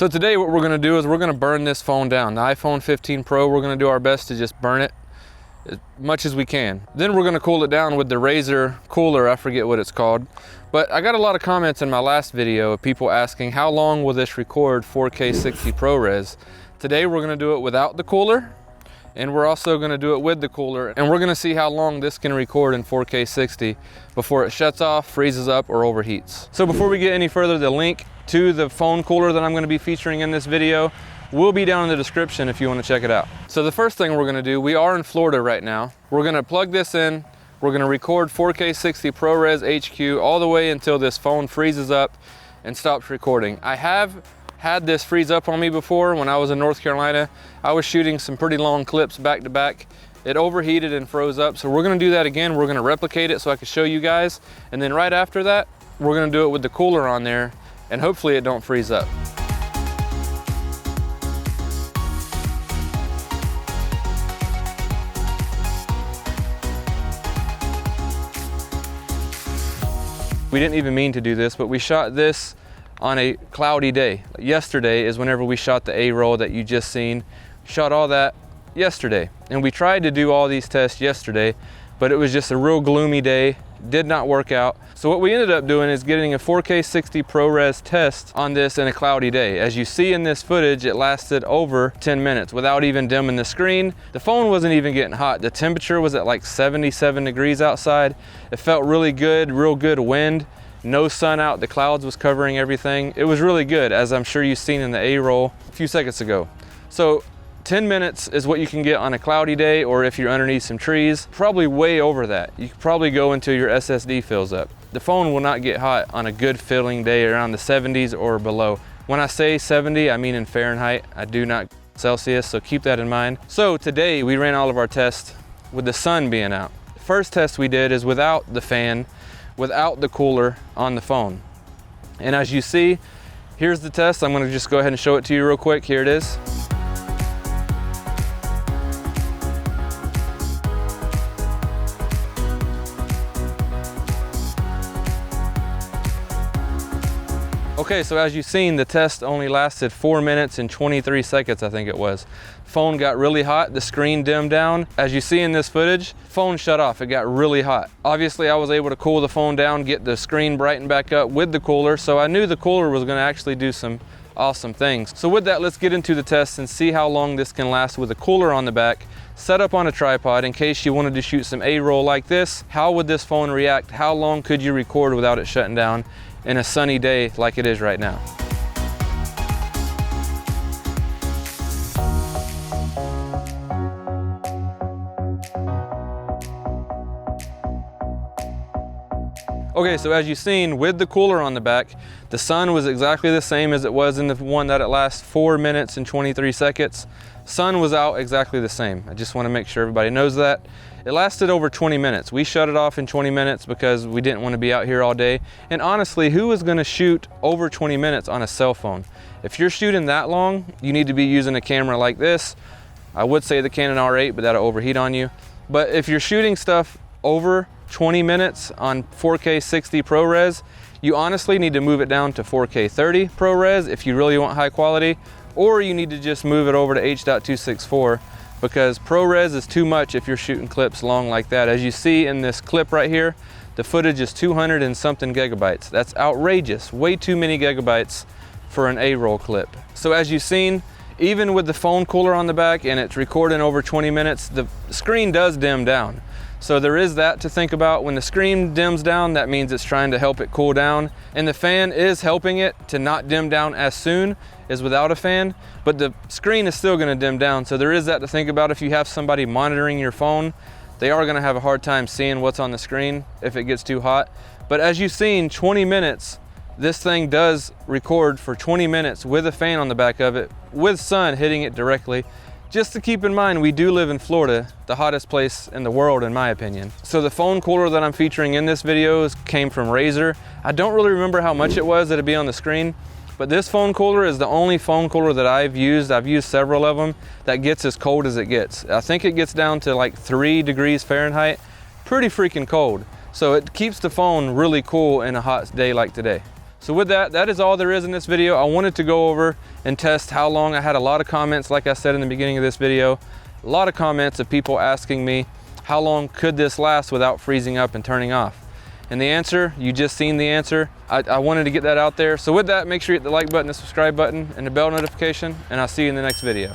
So today what we're gonna do is we're gonna burn this phone down. The iPhone 15 Pro, we're gonna do our best to just burn it as much as we can. Then we're gonna cool it down with the Razer cooler, I forget what it's called. But I got a lot of comments in my last video of people asking how long will this record 4K 60 ProRes. Today we're gonna do it without the cooler, and we're also gonna do it with the cooler, and we're gonna see how long this can record in 4K 60 before it shuts off, freezes up, or overheats. So before we get any further, the link to the phone cooler that I'm gonna be featuring in this video will be down in the description if you wanna check it out. So the first thing we're gonna do, we are in Florida right now. We're gonna plug this in, we're gonna record 4K 60 ProRes HQ all the way until this phone freezes up and stops recording. I have had this freeze up on me before when I was in North Carolina. I was shooting some pretty long clips back to back. It overheated and froze up. So we're gonna do that again. We're gonna replicate it so I can show you guys. And then right after that, we're gonna do it with the cooler on there, and hopefully it don't freeze up. We didn't even mean to do this, but we shot this on a cloudy day. Yesterday is whenever we shot the A-roll that you just seen. Shot all that yesterday. And we tried to do all these tests yesterday, but it was just a real gloomy day. Did not work out. So what we ended up doing is getting a 4K 60 ProRes test on this in a cloudy day. As you see in this footage, it lasted over 10 minutes without even dimming the screen. The phone wasn't even getting hot. The temperature was at like 77 degrees outside. It felt really good, real good wind. No sun out, the clouds was covering everything. It was really good, as I'm sure you've seen in the A-roll a few seconds ago. So 10 minutes is what you can get on a cloudy day, or if you're underneath some trees, probably way over that. You could probably go until your SSD fills up. The phone will not get hot on a good filling day around the 70s or below. When I say 70, I mean in Fahrenheit. I do not Celsius, so keep that in mind. So today we ran all of our tests with the sun being out. The first test we did is without the fan, without the cooler on the phone. And as you see, here's the test. I'm gonna just go ahead and show it to you real quick. Here it is. Okay, so as you've seen, the test only lasted 4 minutes and 23 seconds, I think it was. Phone got really hot, the screen dimmed down. As you see in this footage, phone shut off, it got really hot. Obviously, I was able to cool the phone down, get the screen brightened back up with the cooler, so I knew the cooler was gonna actually do some awesome things. So with that, let's get into the test and see how long this can last with a cooler on the back, set up on a tripod in case you wanted to shoot some A-roll like this. How would this phone react? How long could you record without it shutting down in a sunny day like it is right now? Okay, so as you've seen, with the cooler on the back, the sun was exactly the same as it was in the one that it lasts 4 minutes and 23 seconds. Sun was out exactly the same. I just want to make sure everybody knows that. It lasted over 20 minutes. We shut it off in 20 minutes because we didn't want to be out here all day. And honestly, who is going to shoot over 20 minutes on a cell phone? If you're shooting that long, you need to be using a camera like this. I would say the Canon R8, but that'll overheat on you. But if you're shooting stuff over 20 minutes on 4K 60 ProRes, you honestly need to move it down to 4K 30 ProRes if you really want high quality, or you need to just move it over to H.264 because ProRes is too much if you're shooting clips long like that. As you see in this clip right here, the footage is 200 and something gigabytes. That's outrageous, way too many gigabytes for an A-roll clip. So as you've seen, even with the phone cooler on the back and it's recording over 20 minutes, the screen does dim down. So there is that to think about. When the screen dims down, that means it's trying to help it cool down. And the fan is helping it to not dim down as soon as without a fan, but the screen is still gonna dim down. So there is that to think about. If you have somebody monitoring your phone, they are gonna have a hard time seeing what's on the screen if it gets too hot. But as you've seen, 20 minutes, this thing does record for 20 minutes with a fan on the back of it, with sun hitting it directly. Just to keep in mind, we do live in Florida, the hottest place in the world in my opinion. So the phone cooler that I'm featuring in this video came from Razer. I don't really remember how much it was that'd be on the screen, but this phone cooler is the only phone cooler that I've used. I've used several of them that gets as cold as it gets. I think it gets down to like 3 degrees Fahrenheit, pretty freaking cold. So it keeps the phone really cool in a hot day like today. So with that, that is all there is in this video. I wanted to go over and test how long. I had a lot of comments, like I said in the beginning of this video, a lot of comments of people asking me, how long could this last without freezing up and turning off? And the answer, you just seen the answer. I wanted to get that out there. So with that, make sure you hit the like button, the subscribe button, and the bell notification, and I'll see you in the next video.